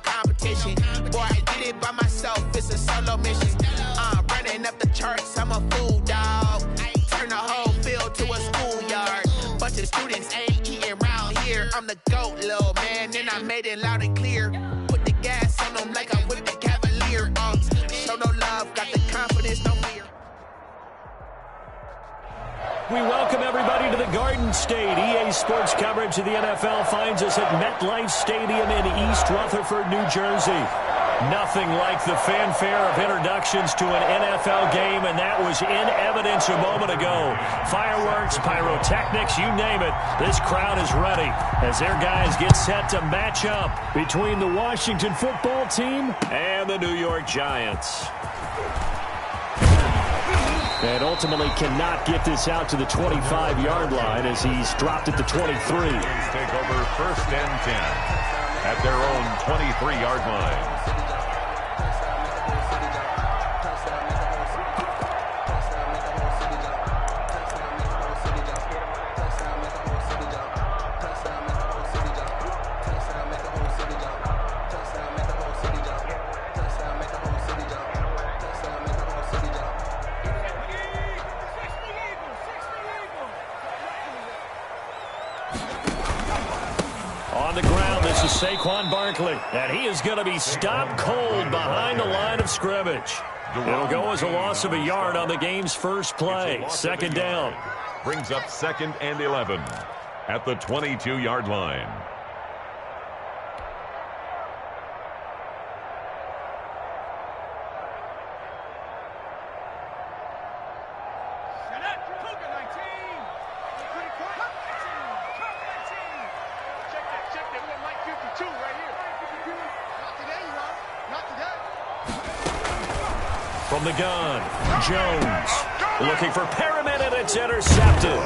competition. Boy, I did it by myself, it's a solo mission. Running up the charts, I'm a fool, dog. Turn the whole field to a schoolyard. Bunch of students ain't eating round here. I'm the GOAT, little man, and I made it loud and clear. Put the gas on them like I'm with the Cavalier. Show no love, got the confidence, no fear. We welcome everybody to the Garden State. EA Sports coverage of the NFL finds us at MetLife Stadium in East Rutherford, New Jersey. Nothing like the fanfare of introductions to an NFL game, and that was in evidence a moment ago. Fireworks, pyrotechnics, you name it. This crowd is ready as their guys get set to match up between the Washington football team and the New York Giants. And ultimately cannot get this out to the 25-yard line as he's dropped at the 23. Take over 1st and 10 at their own 23-yard line. On the ground, this is Saquon Barkley, and he is going to be stopped cold behind the line of scrimmage. It'll go as a loss of a yard on the game's first play. 2nd down. Brings up 2nd and 11 at the 22-yard line. From the gun, Jones looking for Perriman, and it's intercepted.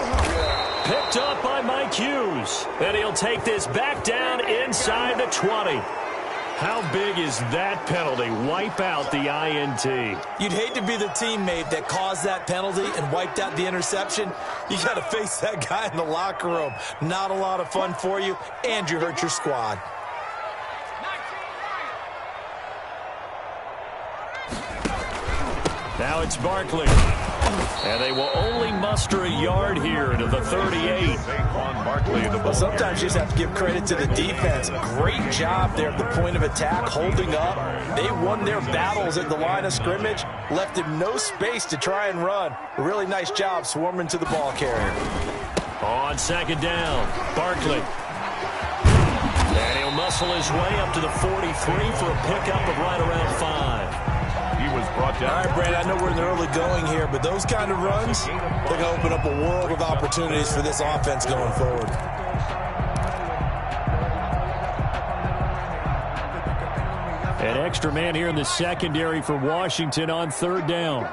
Picked up by Mike Hughes, and he'll take this back down inside the 20. How big is that penalty? Wipe out the INT. You'd hate to be the teammate that caused that penalty and wiped out the interception. You got to face that guy in the locker room. Not a lot of fun for you, and you hurt your squad. Now it's Barkley. And they will only muster a yard here to the 38. Well, sometimes you just have to give credit to the defense. Great job there at the point of attack, holding up. They won their battles at the line of scrimmage, left him no space to try and run. A really nice job swarming to the ball carrier. On 2nd down, Barkley. And he'll muscle his way up to the 43 for a pickup of right around 5. Was brought down. All right, Brad, I know we're in the early going here, but those kind of runs, they're going to open up a world of opportunities for this offense going forward. An extra man here in the secondary for Washington on 3rd down.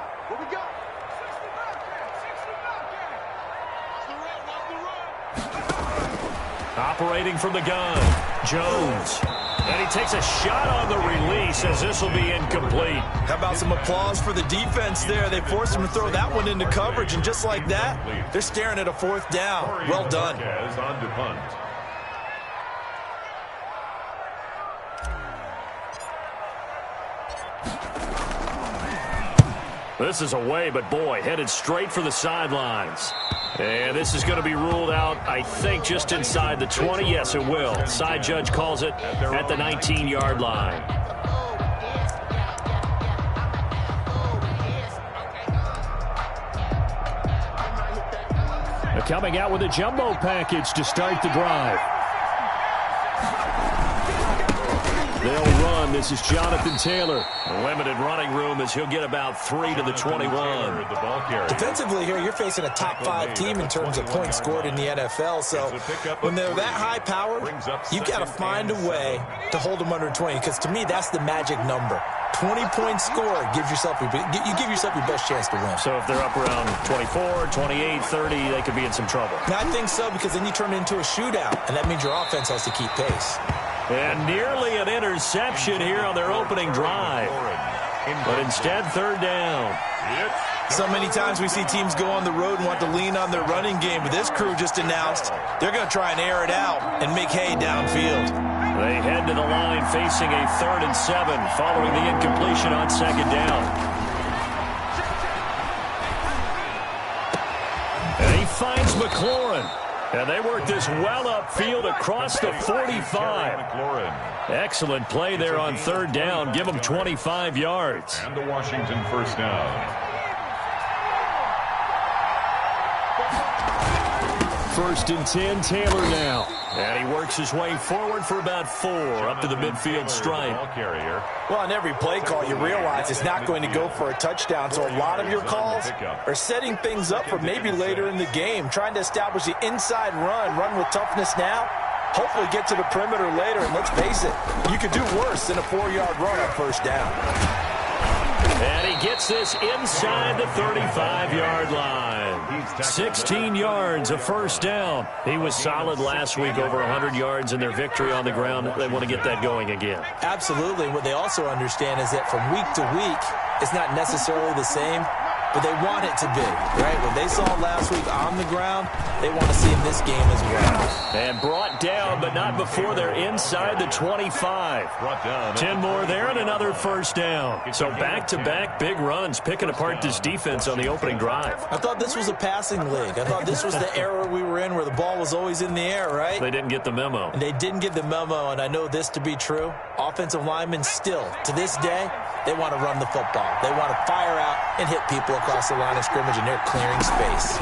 Operating from the gun, Jones. And he takes a shot on the release as this will be incomplete. How about some applause for the defense there? They forced him to throw that one into coverage, and just like that, they're staring at a 4th down. Well done. On to punt. This is away, but boy, headed straight for the sidelines. And this is going to be ruled out, I think, just inside the 20. Yes, it will. Side judge calls it at the 19-yard line. They're coming out with a jumbo package to start the drive. They'll run. This is Jonathan Taylor. A limited running room as he'll get about 3 to the 21. Defensively here, you're facing a top 5 team in terms of points scored in the NFL. So when they're that high powered, you've got to find a way to hold them under 20. Because to me, that's the magic number. 20-point score gives yourself you give yourself your best chance to win. So if they're up around 24, 28, 30, they could be in some trouble. I think so, because then you turn it into a shootout, and that means your offense has to keep pace. And nearly an interception here on their opening drive. But instead, 3rd down. So many times we see teams go on the road and want to lean on their running game, but this crew just announced they're going to try and air it out and make hay downfield. They head to the line facing a 3rd and 7 following the incompletion on 2nd down. And he finds McLaurin. And they work this well upfield across the 45. Excellent play there on 3rd down. Give them 25 yards. And the Washington 1st down. 1st and 10, Taylor now. And he works his way forward for about 4 up to the midfield stripe. Well, on every play call, you realize it's not going to go for a touchdown. So a lot of your calls are setting things up for maybe later in the game, trying to establish the inside run with toughness now, hopefully get to the perimeter later. And let's face it, you could do worse than a 4-yard run on 1st down. And he gets this inside the 35-yard line. 16 yards, a 1st down. He was solid last week, over 100 yards in their victory on the ground. They want to get that going again. Absolutely. What they also understand is that from week to week, it's not necessarily the same, but they want it to be, right? What they saw last week on the ground, they want to see in this game as well. And brought down, but not before they're inside the 25. 10 more there and another 1st down. So back-to-back big runs, picking apart this defense on the opening drive. I thought this was a passing league. I thought this was the era we were in where the ball was always in the air, right? They didn't get the memo. And they didn't get the memo, and I know this to be true. Offensive linemen still, to this day, they want to run the football. They want to fire out and hit people across the line of scrimmage, and they're clearing space.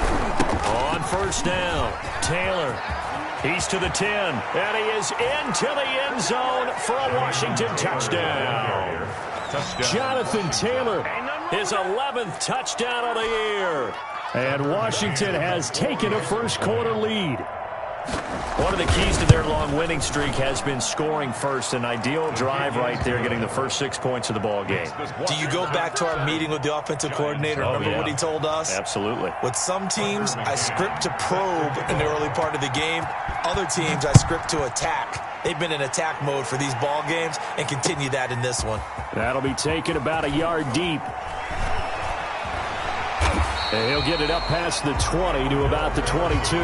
On 1st down, Taylor. He's to the 10, and he is into the end zone for a Washington touchdown. Jonathan Taylor, his 11th touchdown of the year. And Washington has taken a first-quarter lead. One of the keys to their long winning streak has been scoring first. An ideal drive right there, getting the first 6 points of the ball game. Do you go back to our meeting with the offensive coordinator? Remember what he told us? Absolutely. With some teams, I script to probe in the early part of the game. Other teams, I script to attack. They've been in attack mode for these ball games and continue that in this one. That'll be taken about a yard deep. And he'll get it up past the 20 to about the 22.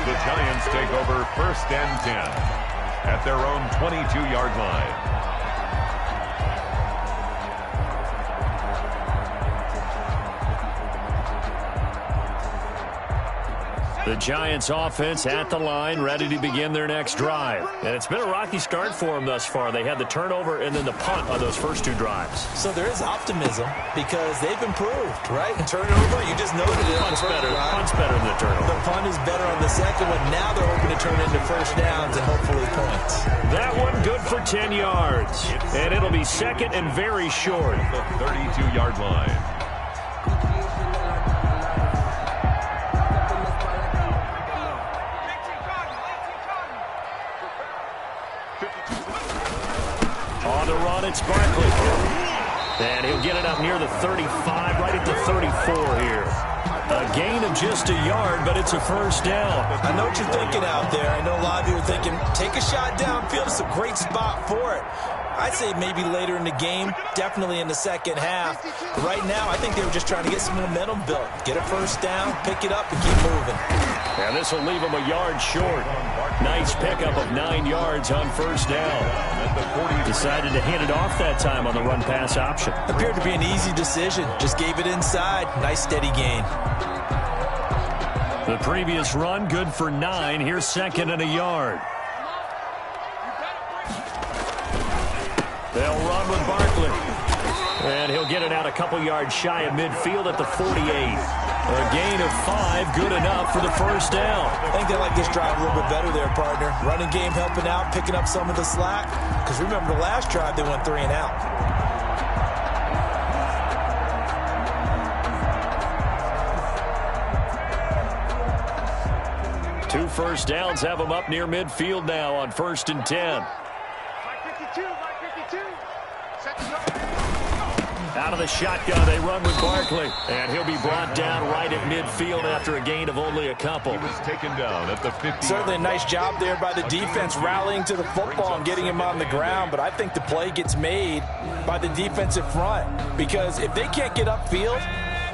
The Giants take over 1st and 10 at their own 22-yard line. The Giants offense at the line, ready to begin their next drive. And it's been a rocky start for them thus far. They had the turnover and then the punt on those first 2 drives. So there is optimism because they've improved, right? Turnover, you just noted it. Punt's better than the turnover. The punt is better on the second one. Now they're hoping to turn into 1st downs and hopefully points. That one good for 10 yards. And it'll be 2nd and very short. The 32-yard line. On the run, it's Barkley. And he'll get it up near the 35, right at the 34 here. A gain of just a yard, but it's a 1st down. I know what you're thinking out there. I know a lot of you are thinking, take a shot downfield. It's a great spot for it. I'd say maybe later in the game, definitely in the second half. But right now, I think they were just trying to get some momentum built. Get a 1st down, pick it up, and keep moving. And this will leave them a yard short. Nice pickup of 9 yards on 1st down. Decided to hand it off that time on the run-pass option. Appeared to be an easy decision. Just gave it inside. Nice steady gain. The previous run, good for 9. Here's 2nd and a yard. They'll run with Barkley. And he'll get it out a couple yards shy of midfield at the 48. A gain of 5, good enough for the 1st down. I think they like this drive a little bit better there, partner. Running game helping out, picking up some of the slack. Because remember the last drive, they went 3 and out. Two 1st downs have them up near midfield now on 1st and 10. Out of the shotgun, they run with Barkley. And he'll be brought down right at midfield after a gain of only a couple. He was taken down at the 50. Certainly a nice job there by the defense rallying to the football and getting him on the ground. But I think the play gets made by the defensive front. Because if they can't get upfield,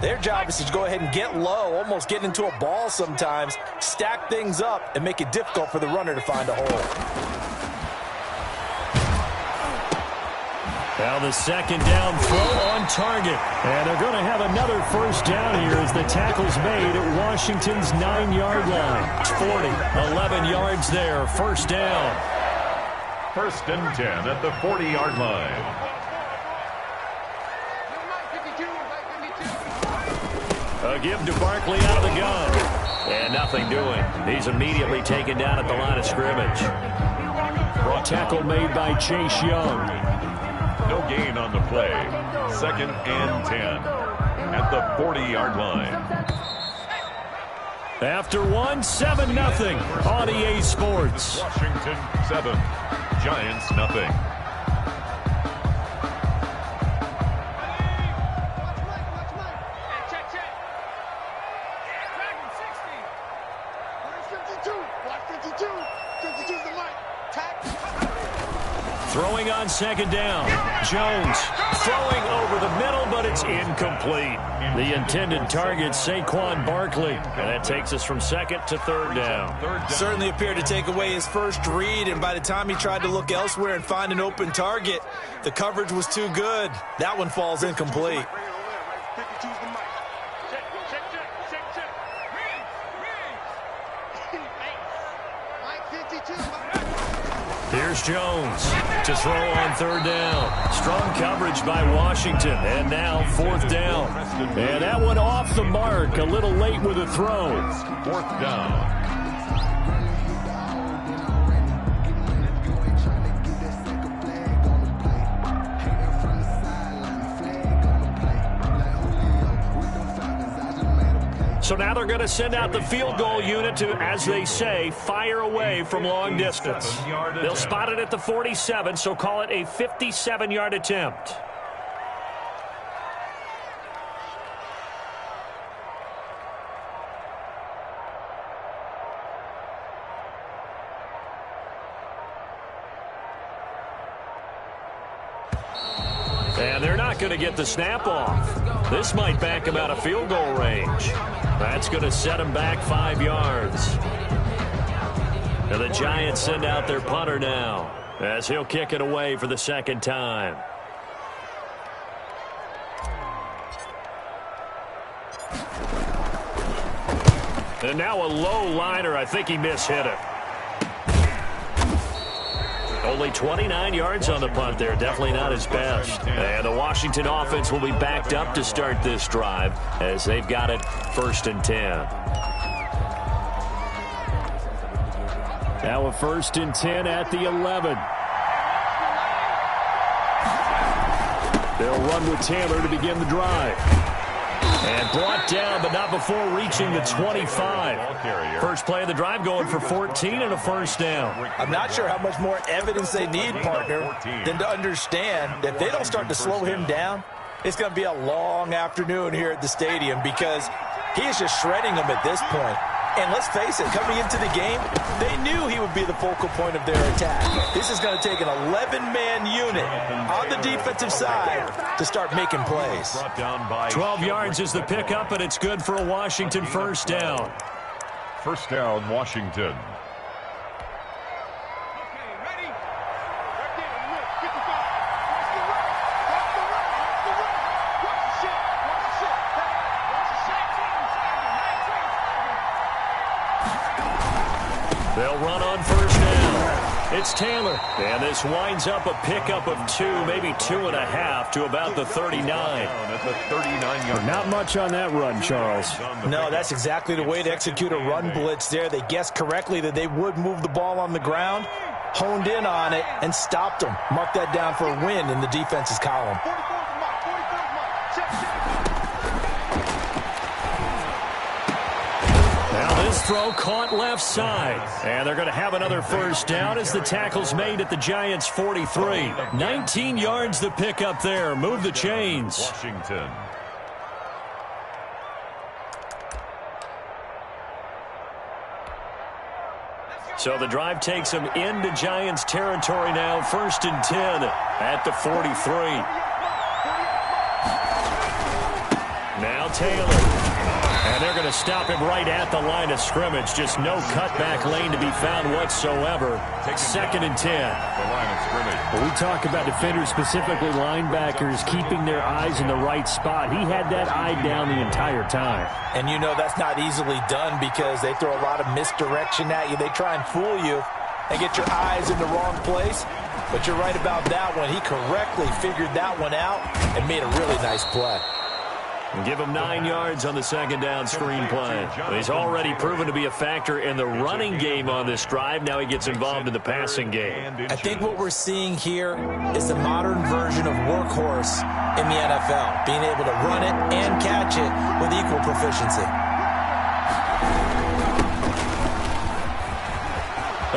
their job is to go ahead and get low, almost get into a ball sometimes, stack things up, and make it difficult for the runner to find a hole. Now the second down throw on target. And they're going to have another first down here as the tackle's made at Washington's 9-yard line. It's 40, 11 yards there, first down. First and 10 at the 40-yard line. A give to Barkley out of the gun. And nothing doing. He's immediately taken down at the line of scrimmage. Tackle made by Chase Young. No gain on the play. Second and 10 at the 40-yard line. After one, 7-0 on EA Sports. Washington 7, Giants nothing. Throwing on second down. Jones throwing over the middle, but it's incomplete. The intended target, Saquon Barkley. And that takes us from second to third down. Certainly appeared to take away his first read, and by the time he tried to look elsewhere and find an open target, the coverage was too good. That one falls incomplete. Here's Jones to throw on third down. Strong coverage by Washington. And now fourth down. And that one off the mark. A little late with a throw. Fourth down. So now they're going to send out the field goal unit to, as they say, fire away from long distance. They'll spot it at the 47, so call it a 57-yard attempt. And they're not going to get the snap off. This might back him out of field goal range. That's going to set him back 5 yards. And the Giants send out their punter now as he'll kick it away for the second time. And now a low liner. I think he mishit it. Only 29 yards on the punt there. Definitely not his best. And the Washington offense will be backed up to start this drive as they've got it first and 10. Now a first and 10 at the 11. They'll run with Taylor to begin the drive. And brought down, but not before reaching the 25. First play of the drive going for 14 and a first down. I'm not sure how much more evidence they need, partner, than to understand that if they don't start to slow him down, it's going to be a long afternoon here at the stadium because he is just shredding them at this point. And let's face it, coming into the game, they knew he would be the focal point of their attack. This is going to take an 11-man unit on the defensive side to start making plays. 12 yards is the pickup, and it's good for a Washington first down. First down, Washington. They'll run on first down. It's Taylor. And this winds up a pickup of 2, maybe 2.5 to about the 39. Not much on that run, Charles. No, that's exactly the way to execute a run blitz there. They guessed correctly that they would move the ball on the ground, honed in on it, and stopped them. Mark that down for a win in the defense's column. This throw caught left side. And they're going to have another first down as the tackle's made at the Giants' 43. 19 yards the pickup there. Move the chains. Washington. So the drive takes them into Giants territory now. First and 10 at the 43. Now Taylor. And they're going to stop him right at the line of scrimmage. Just no cutback lane to be found whatsoever. 2nd and 10. The line of scrimmage. When we talk about defenders, specifically linebackers, keeping their eyes in the right spot, he had that eye down the entire time. And you know that's not easily done because they throw a lot of misdirection at you. They try and fool you and get your eyes in the wrong place. But you're right about that one. He correctly figured that one out and made a really nice play. And give him 9 yards on the 2nd down screen play. He's already proven to be a factor in the running game on this drive. Now he gets involved in the passing game. I think what we're seeing here is the modern version of workhorse in the NFL, being able to run it and catch it with equal proficiency.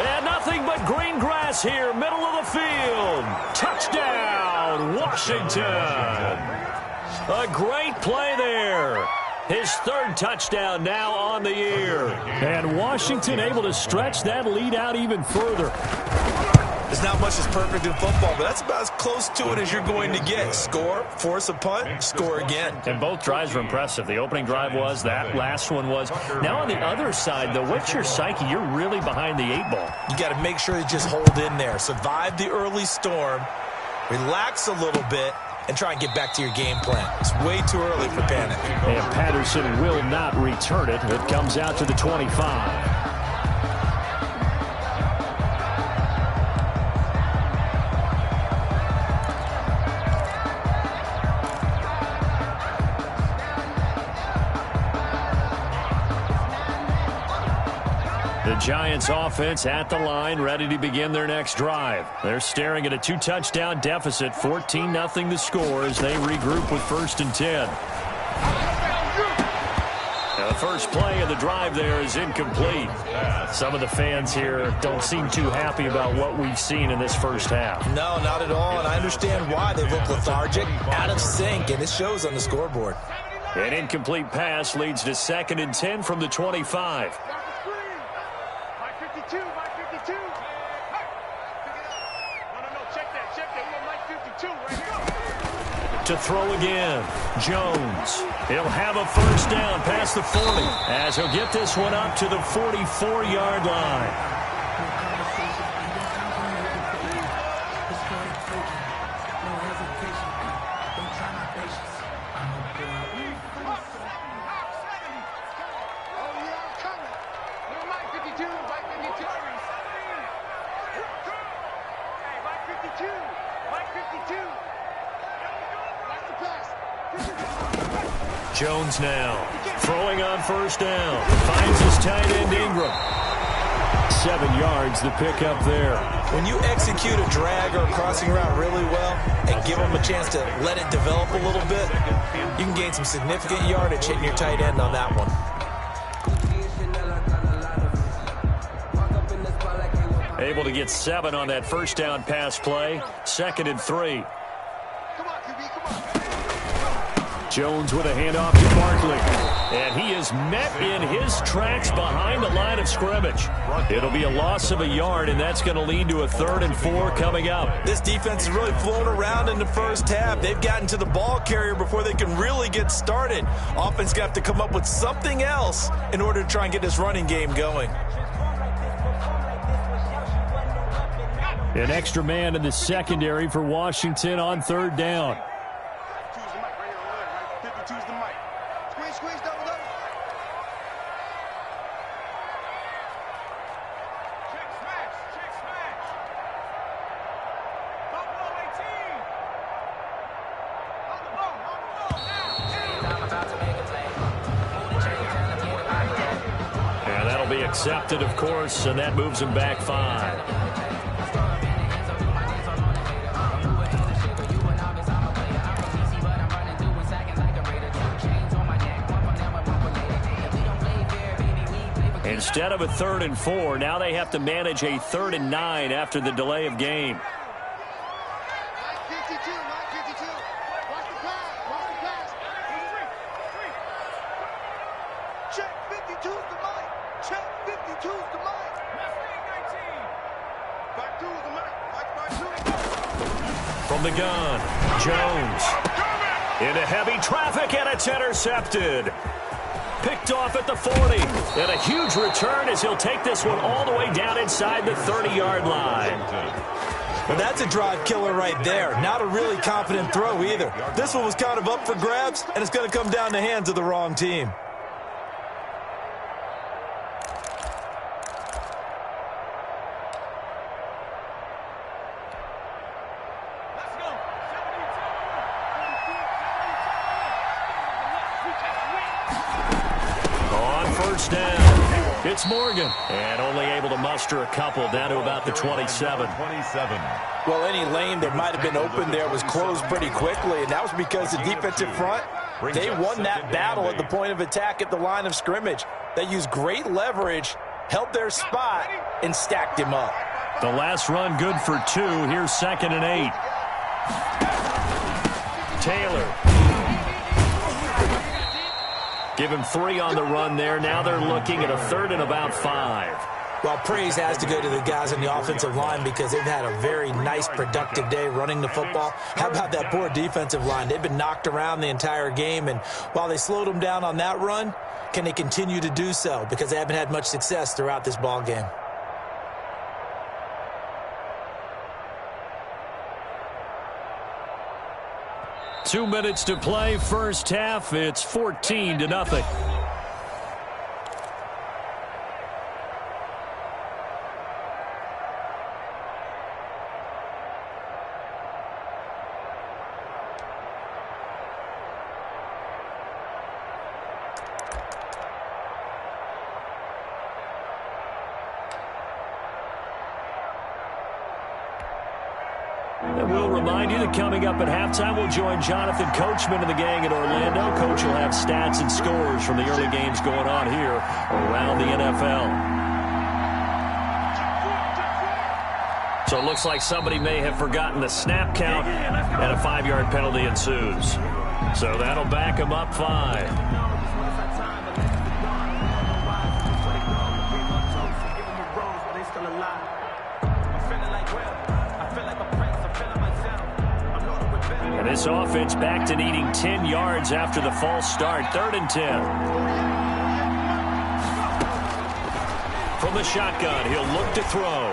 And nothing but green grass here, middle of the field. Touchdown, Washington. A great play there. His 3rd touchdown now on the year. And Washington able to stretch that lead out even further. There's not much that's perfect in football, but that's about as close to it as you're going to get. Score, force a punt, score again. And both drives were impressive. The opening drive was, that last one was. Now on the other side, though, what's your psyche? You're really behind the 8 ball. You got to make sure you just hold in there. Survive the early storm, relax a little bit, and try and get back to your game plan. It's way too early for panic. And Patterson will not return it. It comes out to the 25. The Giants offense at the line, ready to begin their next drive. They're staring at a 2-touchdown deficit, 14-0 the score as they regroup with 1st and 10. Now the first play of the drive there is incomplete. Some of the fans here don't seem too happy about what we've seen in this first half. No, not at all, and I understand why. They look lethargic, out of sync, and it shows on the scoreboard. An incomplete pass leads to 2nd and 10 from the 25. To throw again, Jones. He'll have a 1st down past the 40 as he'll get this one up to the 44-yard line. Jones now throwing on 1st down. Finds his tight end Ingram. 7 yards the pickup there. When you execute a drag or a crossing route really well and give them a chance to let it develop a little bit, you can gain some significant yardage hitting your tight end on that one. Able to get 7 on that 1st down pass play. 2nd and 3. Jones with a handoff to Barkley. And he is met in his tracks behind the line of scrimmage. It'll be a loss of a yard, and that's going to lead to a 3rd and 4 coming up. This defense has really flown around in the first half. They've gotten to the ball carrier before they can really get started. Offense got to come up with something else in order to try and get this running game going. An extra man in the secondary for Washington on 3rd down. And that'll be accepted, of course, and that moves him back 5. Instead of a 3rd and 4, now they have to manage a 3rd and 9 after the delay of game. From the gun, Jones into heavy traffic, and it's intercepted. picked off at the 40. And a huge return as he'll take this one all the way down inside the 30-yard line. Well, that's a drive killer right there. Not a really confident throw either. This one was kind of up for grabs, and it's going to come down the hands of the wrong team. Down. It's Morgan. And only able to muster a couple down to about the 27. Well, any lane that might have been open there was closed pretty quickly, and that was because the defensive front, they won that battle at the point of attack at the line of scrimmage. They used great leverage, held their spot, and stacked him up. The last run good for 2. Here's 2nd and 8. Taylor. Give him 3 on the run there. Now they're looking at a 3rd and about 5. Well, praise has to go to the guys on the offensive line because they've had a very nice, productive day running the football. How about that poor defensive line? They've been knocked around the entire game, and while they slowed them down on that run, can they continue to do so? Because they haven't had much success throughout this ball game. Two minutes to play, first half. It's 14-0. And we'll remind you that coming up at halftime, we'll join Jonathan Coachman and the gang in Orlando. Coach will have stats and scores from the early games going on here around the NFL. So it looks like somebody may have forgotten the snap count, and a 5-yard penalty ensues. So that'll back them up 5. This offense back to needing 10 yards after the false start. 3rd and 10. From the shotgun, he'll look to throw.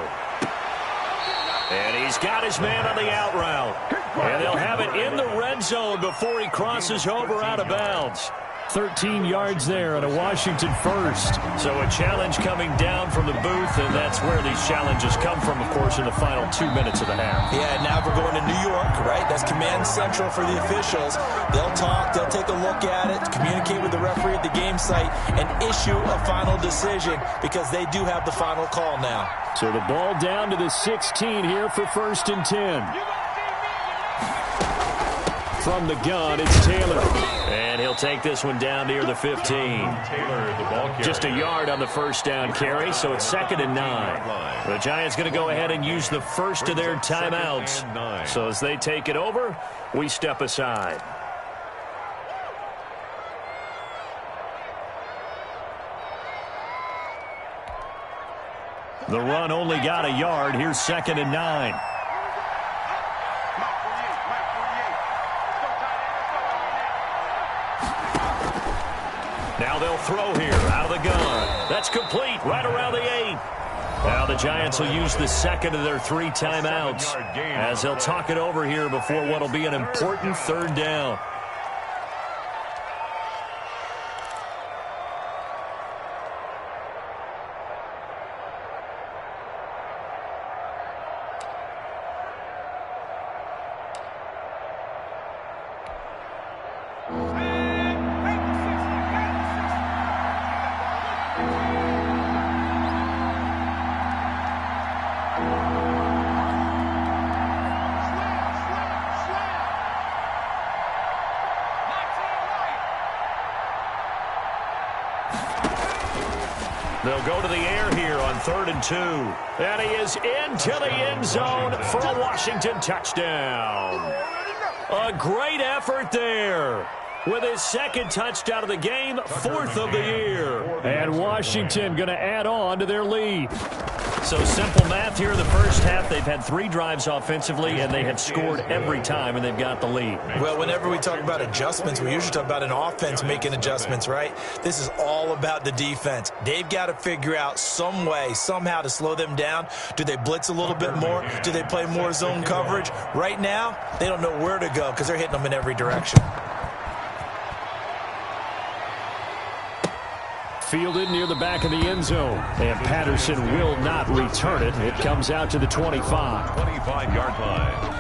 And he's got his man on the out route. And they'll have it in the red zone before he crosses over out of bounds. 13 yards there and a Washington first. So a challenge coming down from the booth, and that's where these challenges come from, of course, in the final 2 minutes of the half. Yeah, now we're going to New York, right? That's command central for the officials. They'll talk, they'll take a look at it, communicate with the referee at the game site, and issue a final decision because they do have the final call now. So the ball down to the 16 here for 1st and 10. From the gun, it's Taylor. And he'll take this one down near the 15. Just a yard on the first down carry, so it's 2nd and 9. The Giants going to go ahead and use the first of their timeouts. So as they take it over, we step aside. The run only got a yard. Here's 2nd and 9. Now they'll throw here out of the gun. That's complete right around the 8. Now the Giants will use the 2nd of their 3 timeouts as they'll talk it over here before what will be an important 3rd down. They'll go to the air here on 3rd and 2. And he is into the end zone for a Washington touchdown. A great effort there. With his 2nd touchdown of the game, 4th of the year. And Washington going to add on to their lead. So simple math here in the first half. They've had 3 drives offensively, and they have scored every time, and they've got the lead. Well, whenever we talk about adjustments, we usually talk about an offense making adjustments, right? This is all about the defense. They've got to figure out some way, somehow to slow them down. Do they blitz a little bit more? Do they play more zone coverage? Right now, they don't know where to go because they're hitting them in every direction. Fielded near the back of the end zone. And Patterson will not return it. It comes out to the 25. 25-yard line.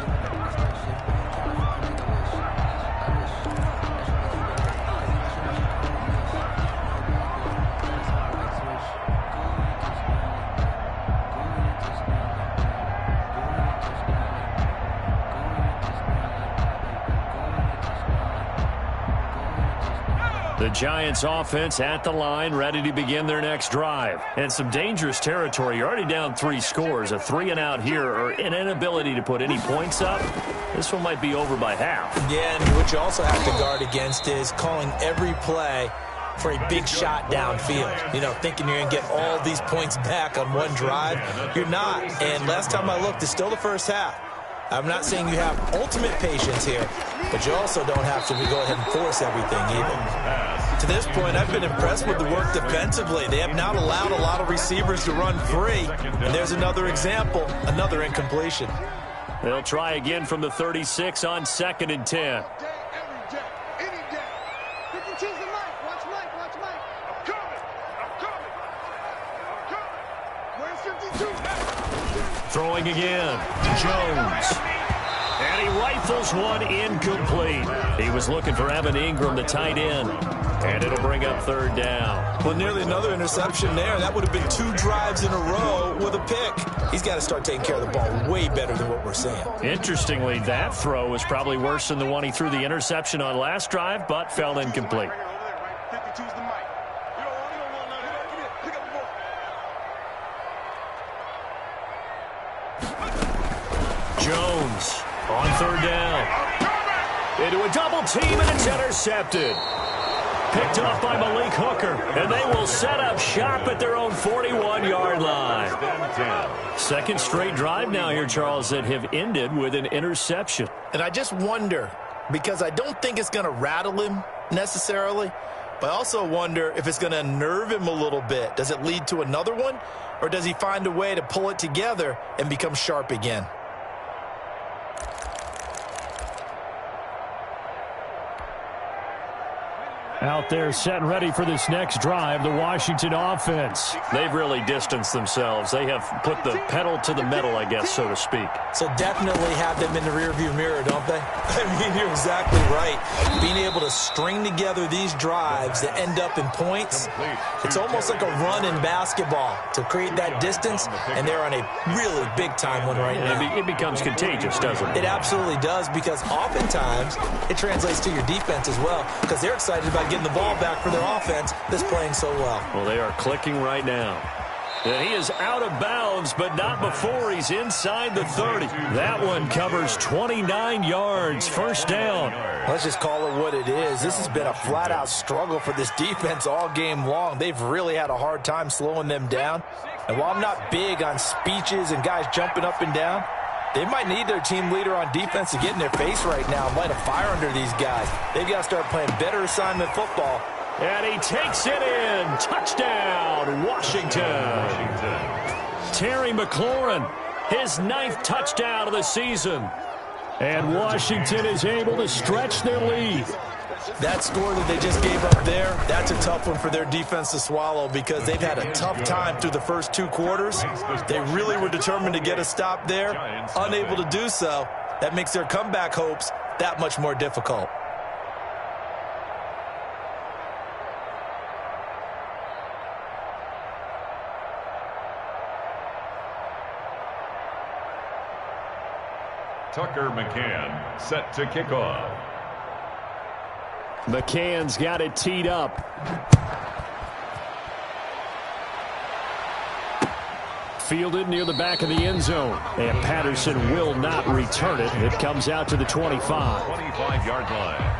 The Giants offense at the line, ready to begin their next drive. And some dangerous territory. You're already down 3 scores. A 3-and-out here, or an inability to put any points up. This one might be over by half. Yeah, and what you also have to guard against is calling every play for a big shot downfield. You know, thinking you're going to get all these points back on one drive. You're not. And last time I looked, it's still the first half. I'm not saying you have ultimate patience here, but you also don't have to go ahead and force everything either. To this point, I've been impressed with the work defensively. They have not allowed a lot of receivers to run free. And there's another example, another incompletion. They'll try again from the 36 on 2nd and 10. Throwing again. Jones. And he rifles one incomplete. He was looking for Evan Ingram, the tight end. And it'll bring up 3rd down. Well, nearly another interception there. That would have been 2 drives in a row with a pick. He's got to start taking care of the ball way better than what we're seeing. Interestingly, that throw was probably worse than the one he threw the interception on last drive, but fell incomplete. Jones on 3rd down. Into a double team, and it's intercepted. Picked off by Malik Hooker, and they will set up shop at their own 41-yard line. 2nd straight drive now here, Charles, that have ended with an interception. And I just wonder, because I don't think it's going to rattle him necessarily, but I also wonder if it's going to unnerve him a little bit. Does it lead to another one, or does he find a way to pull it together and become sharp again? Out there set and ready for this next drive, the Washington offense. They've really distanced themselves. They have put the pedal to the metal, I guess, so to speak. So definitely have them in the rearview mirror, don't they? I mean, you're exactly right. Being able to string together these drives that end up in points, it's almost like a run in basketball to create that distance, and they're on a really big-time one right now. It becomes contagious, doesn't it? It absolutely does, because oftentimes it translates to your defense as well, because they're excited about getting the ball back for their offense that's playing so well. Well, they are clicking right now. And he is out of bounds, but not before he's inside the 30. That one covers 29 yards, 1st down. Let's just call it what it is. This has been a flat-out struggle for this defense all game long. They've really had a hard time slowing them down. And while I'm not big on speeches and guys jumping up and down, they might need their team leader on defense to get in their face right now and light a fire under these guys. They've got to start playing better assignment football. And he takes it in. Touchdown, Washington. Terry McLaurin, his 9th touchdown of the season. And Washington is able to stretch their lead. That score that they just gave up there, that's a tough one for their defense to swallow, because they've had a tough time through the first 2 quarters. They really were determined to get a stop there, unable to do so. That makes their comeback hopes that much more difficult. Tucker McCann set to kick off. McCann's got it teed up. Fielded near the back of the end zone. And Patterson will not return it. It comes out to the 25. 25-yard line.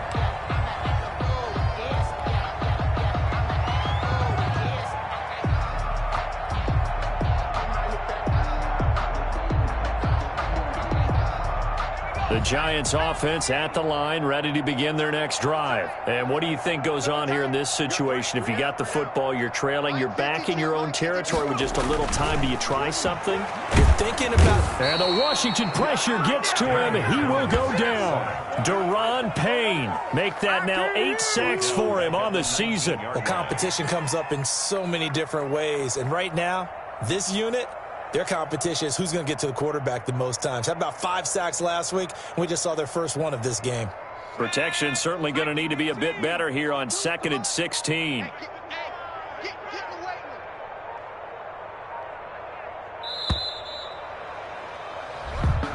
The Giants offense at the line, ready to begin their next drive. And what do you think goes on here in this situation? If you got the football, you're trailing, you're back in your own territory with just a little time. Do you try something? You're thinking about... And the Washington pressure gets to him. He will go down. Deron Payne. Make that now 8 sacks for him on the season. Well, competition comes up in so many different ways. And right now, this unit... their competition is who's going to get to the quarterback the most times. Had about 5 sacks last week, and we just saw their first one of this game. Protection certainly going to need to be a bit better here on 2nd and 16.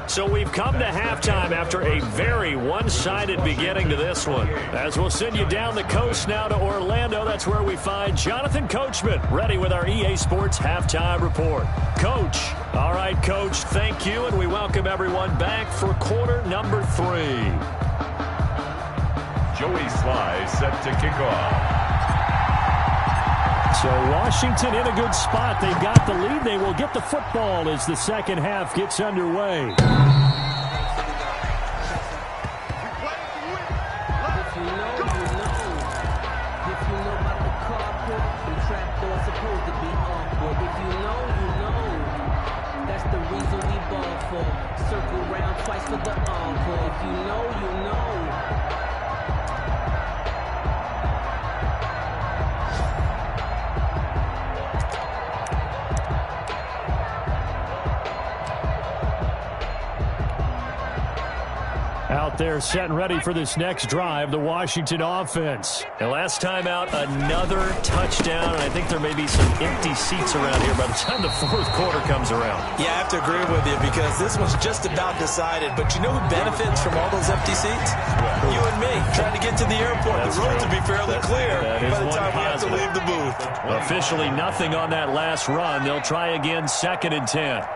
So we've come to halftime after a very one-sided beginning to this one. As we'll send you down the coast now to Orlando, that's where we find Jonathan Coachman, ready with our EA Sports Halftime Report. Coach. All right, Coach, thank you, and we welcome everyone back for quarter number 3. Joey Sly set to kick off. So Washington in a good spot. They've got the lead. They will get the football as the second half gets underway. Circle round twice for the encore. If you know, you know. Out there set and ready for this next drive, the Washington offense. And last time out, another touchdown, and I think there may be some empty seats around here by the time the fourth quarter comes around. Yeah, I have to agree with you because this one's just about decided. But you know who benefits from all those empty seats? You and me, trying to get to the airport. The road to be fairly clear by the time we have to leave the booth. Officially nothing on that last run. They'll try again 2nd and 10.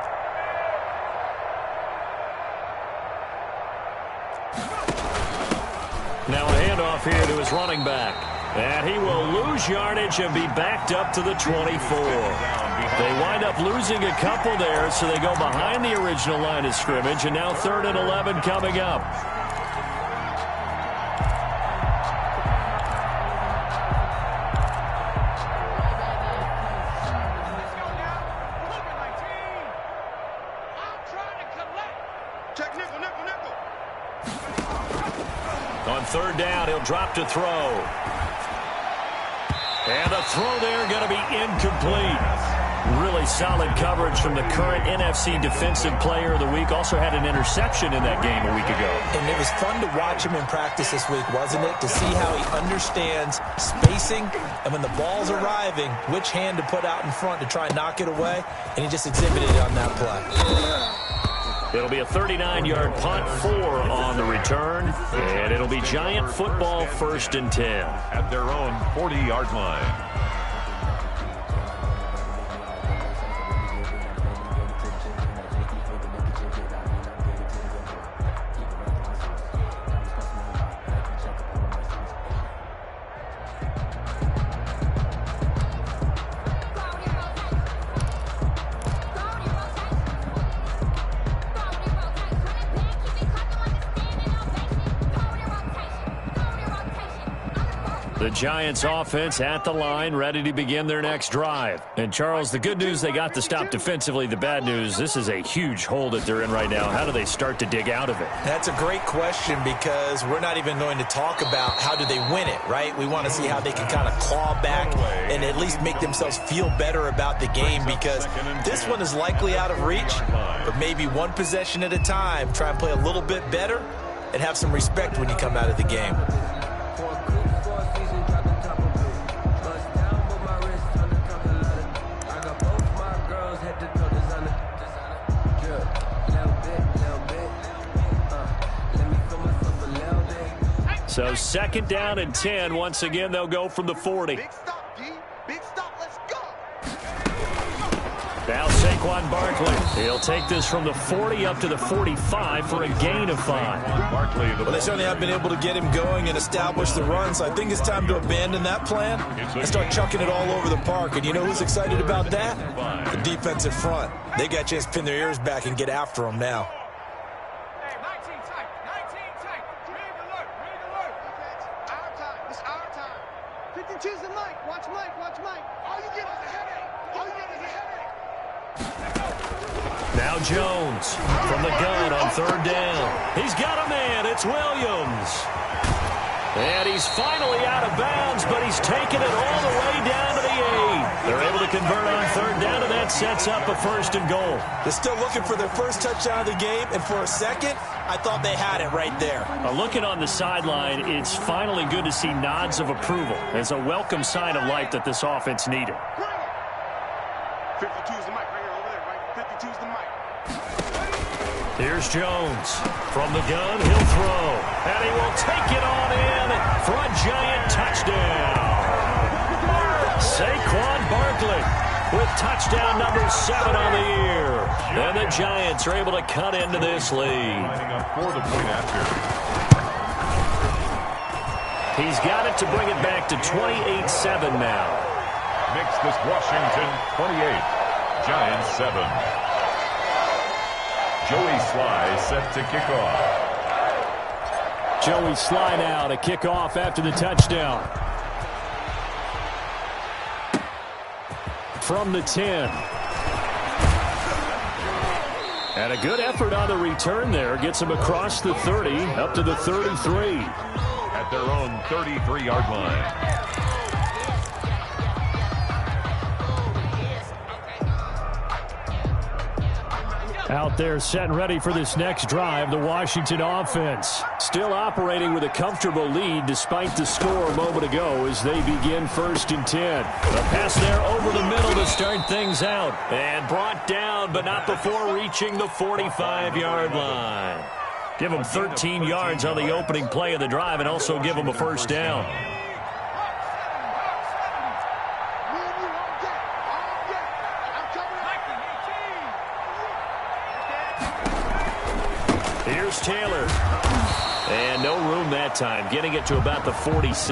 Now a handoff here to his running back. And he will lose yardage and be backed up to the 24. They wind up losing a couple there, so they go behind the original line of scrimmage, and now 3rd and 11 coming up. On 3rd down, he'll drop to throw. And the throw there going to be incomplete. Really solid coverage from the current NFC Defensive Player of the Week. Also had an interception in that game a week ago. And it was fun to watch him in practice this week, wasn't it? To see how he understands spacing and when the ball's arriving, which hand to put out in front to try and knock it away. And he just exhibited it on that play. It'll be a 39-yard punt, 4 on the return, and it'll be Giant football 1st and 10. At their own 40-yard line. The Giants offense at the line, ready to begin their next drive. And, Charles, the good news, they got the stop defensively. The bad news, this is a huge hole that they're in right now. How do they start to dig out of it? That's a great question because we're not even going to talk about how do they win it, right? We want to see how they can kind of claw back and at least make themselves feel better about the game because this one is likely out of reach, but maybe one possession at a time. Try and play a little bit better and have some respect when you come out of the game. So 2nd down and 10. Once again, they'll go from the 40. Big stop, D. Big stop. Let's go. Now Saquon Barkley. He'll take this from the 40 up to the 45 for a gain of 5. Well, they certainly have been able to get him going and establish the run, so I think it's time to abandon that plan and start chucking it all over the park. And you know who's excited about that? The defensive front. They got a chance to pin their ears back and get after him now. Hey, 19 tight. choose the mic. Watch Mike. Watch Mike. All you get is a headache. All you get is a headache. Now Jones from the gun on third down. He's got a man. It's Williams. And he's finally out of bounds, but he's taken it all the way down to the 8. They're able to convert on third down, and that sets up a 1st and goal. They're still looking for their first touchdown of the game, and for a second, I thought they had it right there. Looking on the sideline, it's finally good to see nods of approval. It's a welcome sign of life that this offense needed. 52's the mic right here, over there, right? 52's the mic. Here's Jones. From the gun, he'll throw. And he will take it on in for a giant touchdown. Saquon Barkley with touchdown number 7 on the year. And the Giants are able to cut into this lead. Lining up for the point after. He's got it to bring it back to 28-7 now. Makes this Washington 28, Giants 7. Joey Sly set to kick off. Joey Sly now to kick off after the touchdown. From the 10. And a good effort on the return there. Gets him across the 30, up to the 33. At their own 33-yard line. Out there set and ready for this next drive, the Washington offense. Still operating with a comfortable lead despite the score a moment ago as they begin 1st and 10. The pass there over the middle to start things out. And brought down, but not before reaching the 45-yard line. Give them 13 yards on the opening play of the drive and also give them a 1st down. Here's Taylor. And no room that time, getting it to about the 46.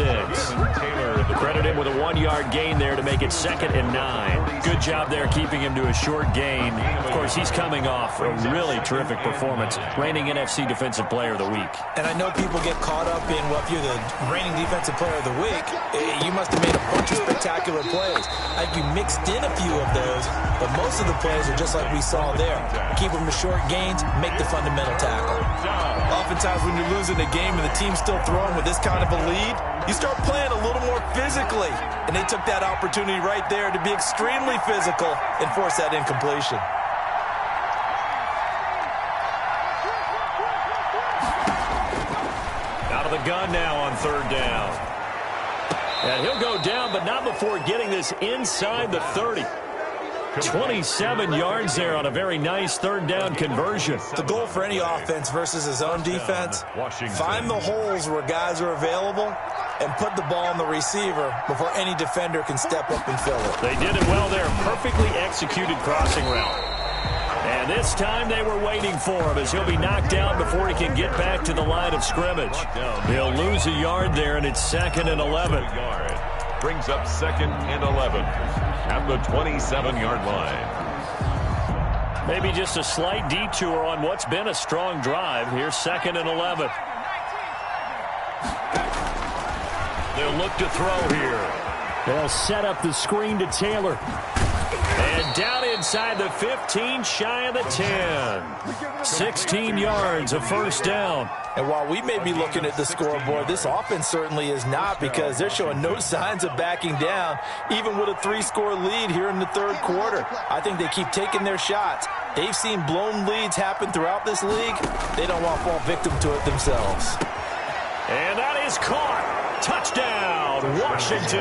Taylor, Credit him with a 1-yard gain there to make it 2nd and 9. Good job there keeping him to a short gain. Of course, he's coming off a really terrific performance, reigning NFC Defensive Player of the Week. And I know people get caught up in, well, if you're the reigning Defensive Player of the Week, you must have made a bunch of spectacular plays. I think you mixed in a few of those, but most of the plays are just like we saw there. Keep them to short gains, make the fundamental tackle. Oftentimes when you're losing a game and the team's still throwing with this kind of a lead, you start playing a little more physically. And they took that opportunity right there to be extremely physical and force that incompletion. Out of the gun now on third down. And he'll go down, but not before getting this inside the 30. 27 yards there on a very nice third down conversion. The goal for any offense versus his own defense, find the holes where guys are available and put the ball on the receiver before any defender can step up and fill it. They did it well there. Perfectly executed crossing route. And this time they were waiting for him as he'll be knocked down before he can get back to the line of scrimmage. He'll lose a yard there, and it's 2nd and 11. Brings up 2nd and 11 at the 27-yard line. Maybe just a slight detour on what's been a strong drive. Here's 2nd and 11. They'll look to throw here. They'll set up the screen to Taylor. And down inside the 15, shy of the 10. 16 yards, a 1st down. And while we may be looking at the scoreboard, this offense certainly is not, because they're showing no signs of backing down, even with a 3-score lead here in the 3rd quarter. I think they keep taking their shots. They've seen blown leads happen throughout this league. They don't want to fall victim to it themselves. And that is caught. Touchdown, Washington.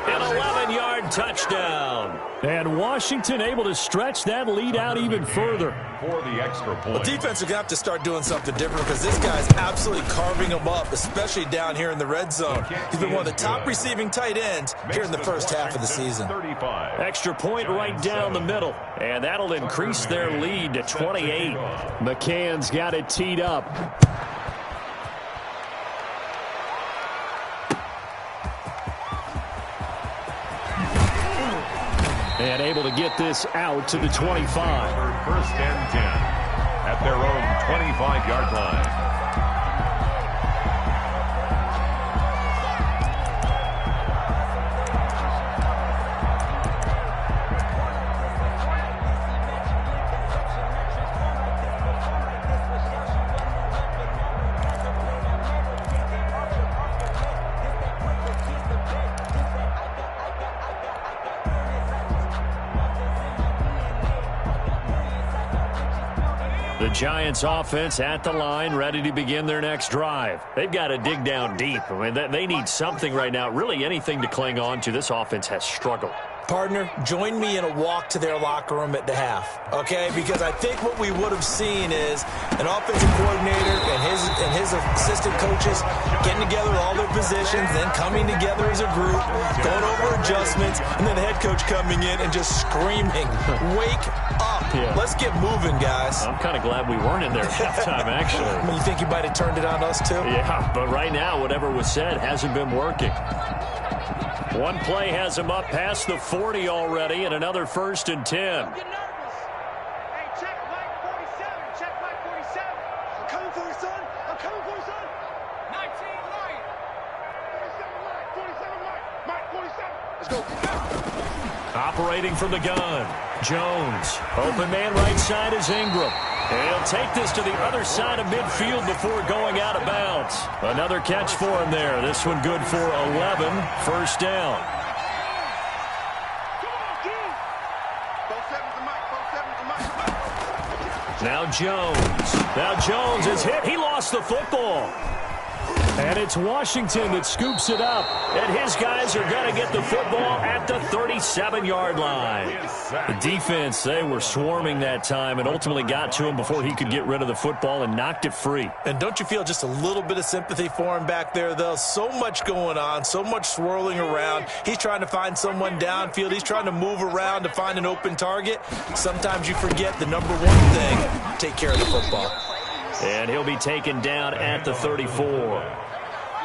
An 11-yard touchdown. And Washington able to stretch that lead out even further. For the extra point. The defense is going to have to start doing something different, because this guy's absolutely carving them up, especially down here in the red zone. He's been one of the top receiving tight ends here in the first half of the season. 35. Extra point right down the middle. And that'll increase their lead to 28. McCann's got it teed up. And able to get this out to the 25. 1st and 10 at their own 25-yard line. The Giants offense at the line, ready to begin their next drive. They've got to dig down deep. I mean, they need something right now, really anything to cling on to. This offense has struggled. Partner, join me in a walk to their locker room at the half, okay? Because I think what we would have seen is an offensive coordinator and his assistant coaches getting together all their positions, then coming together as a group, going over adjustments, and then the head coach coming in and just screaming, "Wake up. Yeah. Let's get moving, guys." I'm kind of glad we weren't in there at halftime, actually. I mean, you think you might have turned it on us, too? Yeah, but right now, whatever was said hasn't been working. One play has him up past the 40 already, and another 1st and 10. Hey, check Mike 47. Check Mike 47. I'm coming for you, son. I'm coming for you, son. 19 Mike. 47 Mike. 47 Mike. Mike 47. Let's go. Operating from the gun, Jones. Open man right side is Ingram. And he'll take this to the other side of midfield before going out of bounds. Another catch for him there. This one good for 11. 1st down. Now Jones. Now Jones is hit. He lost the football. And it's Washington that scoops it up. And his guys are going to get the football at the 37-yard line. The defense, they were swarming that time and ultimately got to him before he could get rid of the football and knocked it free. And don't you feel just a little bit of sympathy for him back there, though? So much going on, so much swirling around. He's trying to find someone downfield. He's trying to move around to find an open target. Sometimes you forget the number one thing, take care of the football. And he'll be taken down at the 34.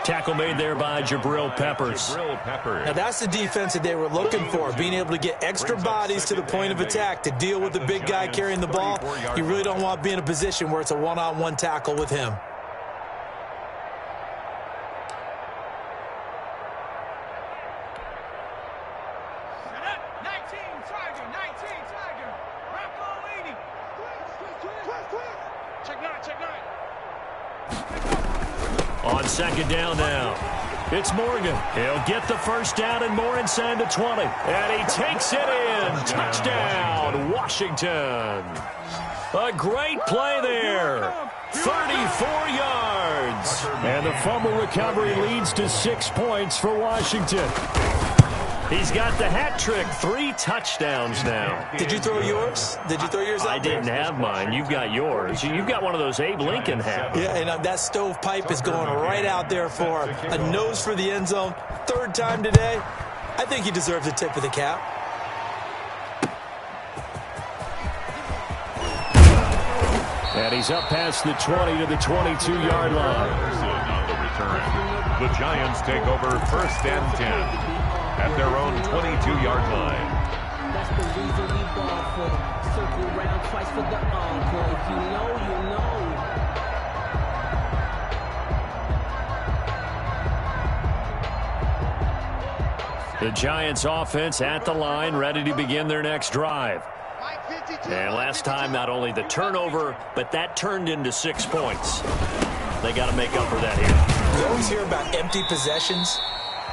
Tackle made there by Jabril Peppers. Now that's the defense that they were looking for, being able to get extra bodies to the point of attack to deal with the big guy carrying the ball. You really don't want to be in a position where it's a one-on-one tackle with him. On 2nd down now, it's Morgan. He'll get the 1st down and more inside the 20. And he takes it in. Touchdown, Washington. A great play there. 34 yards. And the fumble recovery leads to 6 points for Washington. He's got the hat trick, 3 touchdowns now. Did you throw yours? Did you throw yours out? I didn't have mine. You've got yours. You've got one of those Abe Lincoln hats. Yeah, and that stovepipe is going right out there for a nose for the end zone. 3rd time today. I think he deserves a tip of the cap. And he's up past the 20 to the 22-yard line. On the return. The Giants take over 1st and 10. At their own 22-yard line. That's the reason we ball for them. Circle round twice for the encore. If you know, you know. The Giants offense at the line, ready to begin their next drive. And last time, not only the turnover, but that turned into 6 points. They got to make up for that here. You always hear about empty possessions.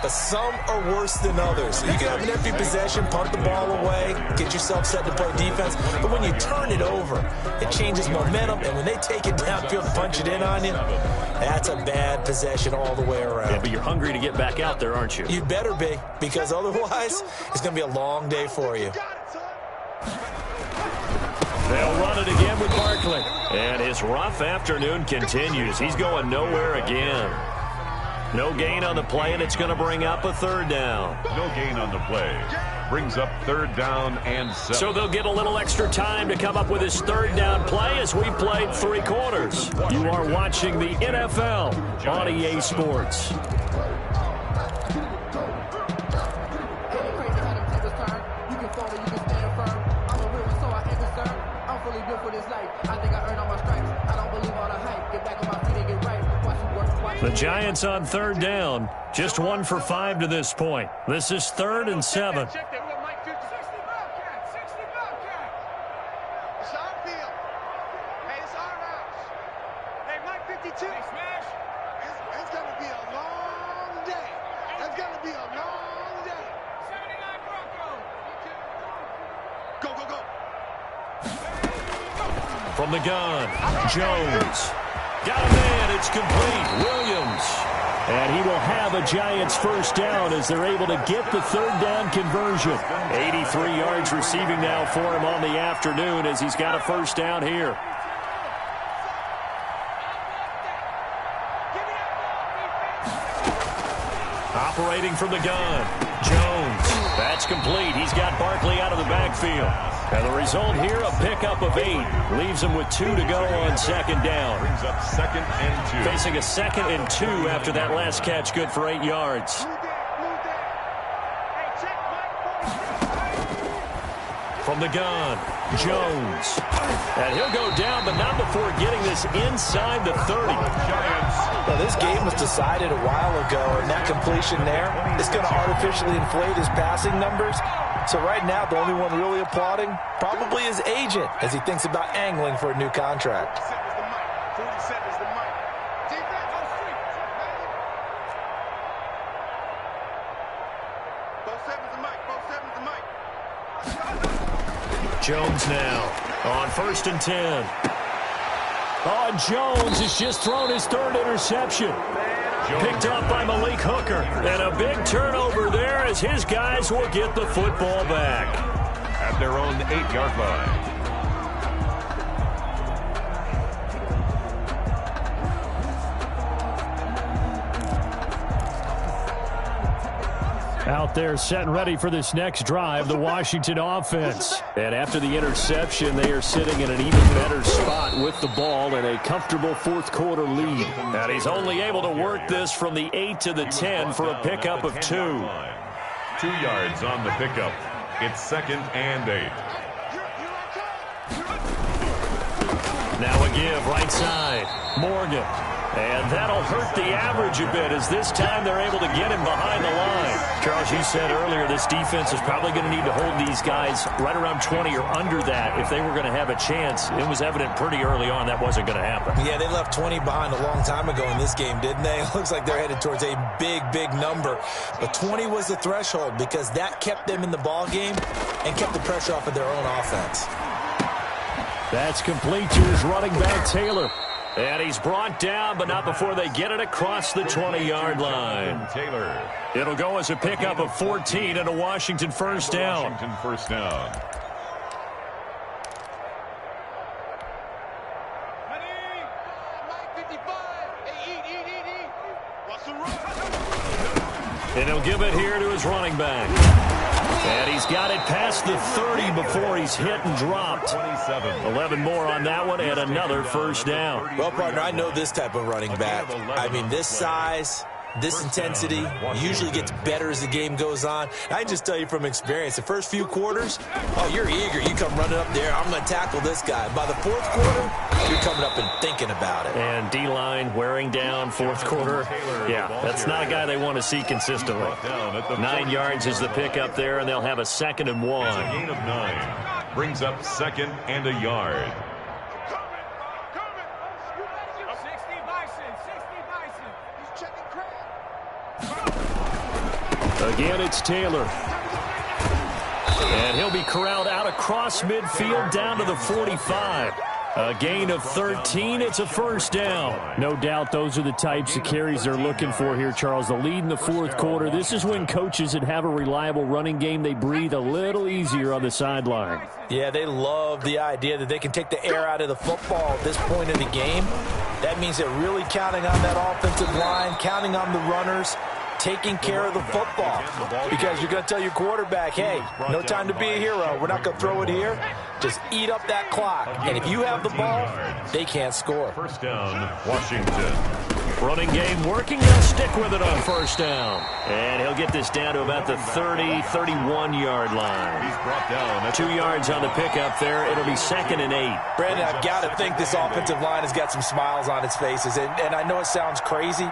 But some are worse than others. You can have an empty possession, punt the ball away, get yourself set to play defense. But when you turn it over, it changes momentum. And when they take it downfield and punch it in on you, that's a bad possession all the way around. Yeah, but you're hungry to get back out there, aren't you? You better be, because otherwise it's going to be a long day for you. They'll run it again with Barkley. And his rough afternoon continues. He's going nowhere again. No gain on the play, and it's going to bring up a 3rd down. No gain on the play. Brings up 3rd down and 7. So they'll get a little extra time to come up with his 3rd down play as we played 3 quarters. You are watching the NFL on EA Sports. The Giants on 3rd down, just 1 for 5 to this point. This is 3rd and 7. From the gun, Jones. Got a man, it's complete. Williams. And he will have a Giants first down as they're able to get the third down conversion. 83 yards receiving now for him on the afternoon as he's got a first down here. Operating from the gun, Jones. That's complete. He's got Barkley out of the backfield. And the result here, a pickup of 8. Leaves him with 2 to go on second down. Brings up 2nd and 2. Facing a 2nd and 2 after that last catch, good for 8 yards. From the gun, Jones. And he'll go down, but not before getting this inside the 30. Giants. Well, this game was decided a while ago, and that completion there is going to artificially inflate his passing numbers. So right now, the only one really applauding probably his agent as he thinks about angling for a new contract. 47 is the mic. Defense on street. 47 is the mic. 47 is the mic. Jones now on 1st and 10. Oh, and Jones has just thrown his 3rd interception. Picked up by Malik Hooker. And a big turnover there as his guys will get the football back. At their own 8-yard line. Out there set and ready for this next drive, the Washington offense. And after the interception, they are sitting in an even better spot with the ball and a comfortable 4th quarter lead. And he's only able to work this from the 8 to the 10 for a pickup of 2. 2 yards on the pickup. It's 2nd and 8. Now a give right side. Morgan. And that'll hurt the average a bit as this time they're able to get him behind the line. Charles, you said earlier this defense is probably going to need to hold these guys right around 20 or under that if they were going to have a chance. It was evident pretty early on that wasn't going to happen. Yeah, they left 20 behind a long time ago in this game, didn't they? It looks like they're headed towards a big, big number. But 20 was the threshold because that kept them in the ball game and kept the pressure off of their own offense. That's complete to his running back, Taylor. And he's brought down, but not before they get it across the 20-yard line. Taylor. It'll go as a pickup of 14 and a Washington first down. Washington first down. And he'll give it here to his running back. And he's got it past the 30 before he's hit and dropped. 11 more on that one and another first down. Well, partner, I know this type of running back. I mean, this size, this intensity usually gets better as the game goes on. I can just tell you from experience, the first few quarters, oh, you're eager. You come running up there, I'm going to tackle this guy. By the 4th quarter, you're coming up and thinking about it. And D-line wearing down 4th quarter. Yeah, that's not a guy they want to see consistently. 9 yards is the pickup there, and they'll have a 2nd and 1. It's a gain of 9. Brings up 2nd and a yard. Again, it's Taylor. And he'll be corralled out across midfield down to the 45. A gain of 13. It's a first down. No doubt those are the types of carries they're looking for here, Charles. The lead in the 4th quarter. This is when coaches that have a reliable running game, they breathe a little easier on the sideline. Yeah, they love the idea that they can take the air out of the football at this point in the game. That means they're really counting on that offensive line, counting on the runners, taking care of the football. Because you're going to tell your quarterback, hey, no time to be a hero. We're not going to throw it here. Just eat up that clock. And if you have the ball, they can't score. First down, Washington. Running game working. They'll stick with it on first down. And he'll get this down to about the 30, 31-yard line. He's brought down. 2 yards on the pickup there. It'll be 2nd and 8. Brandon, I've got to think this offensive line has got some smiles on its faces. And I know it sounds crazy,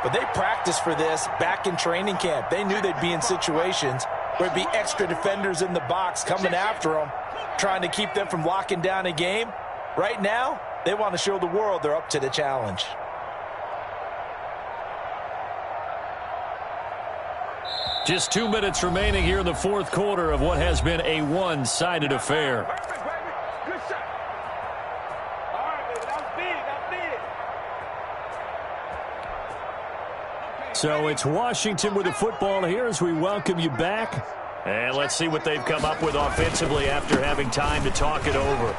but they practiced for this back in training camp. They knew they'd be in situations where there'd be extra defenders in the box coming after them, trying to keep them from locking down a game. Right now, they want to show the world they're up to the challenge. Just 2 minutes remaining here in the 4th quarter of what has been a one-sided affair. So it's Washington with the football here as we welcome you back. And let's see what they've come up with offensively after having time to talk it over.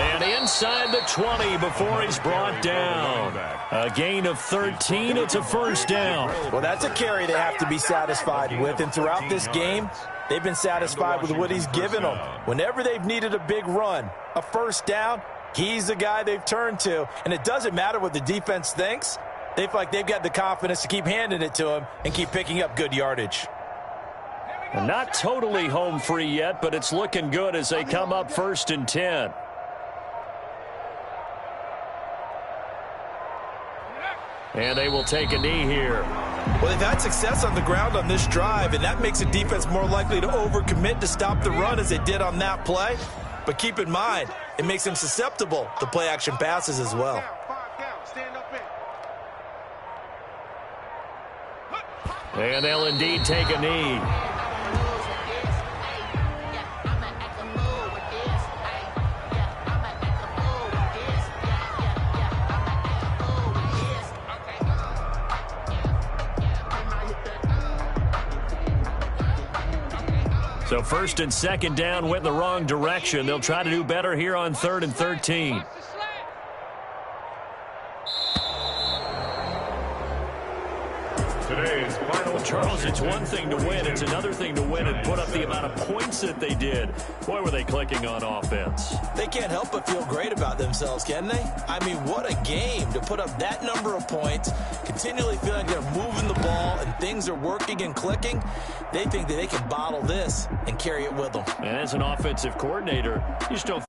And inside the 20 before he's brought down. A gain of 13. It's a first down. Well, that's a carry they have to be satisfied with. And throughout this game, they've been satisfied with what he's given them. Whenever they've needed a big run, a first down, he's the guy they've turned to. And it doesn't matter what the defense thinks. They feel like they've got the confidence to keep handing it to him and keep picking up good yardage. Not totally home free yet, but it's looking good as they come up 1st and 10. And they will take a knee here. Well, they've had success on the ground on this drive, and that makes the defense more likely to overcommit to stop the run as they did on that play. But keep in mind, it makes them susceptible to play-action passes as well. And they'll indeed take a knee. So 1st and 2nd down went in the wrong direction. They'll try to do better here on 3rd and 13. Today's final. Charles, it's one thing to win. It's another thing to win and put up the amount of points that they did. Boy, were they clicking on offense. They can't help but feel great about themselves, can they? I mean, what a game to put up that number of points, continually feeling they're moving the ball and things are working and clicking. They think that they can bottle this and carry it with them. And as an offensive coordinator, you just don't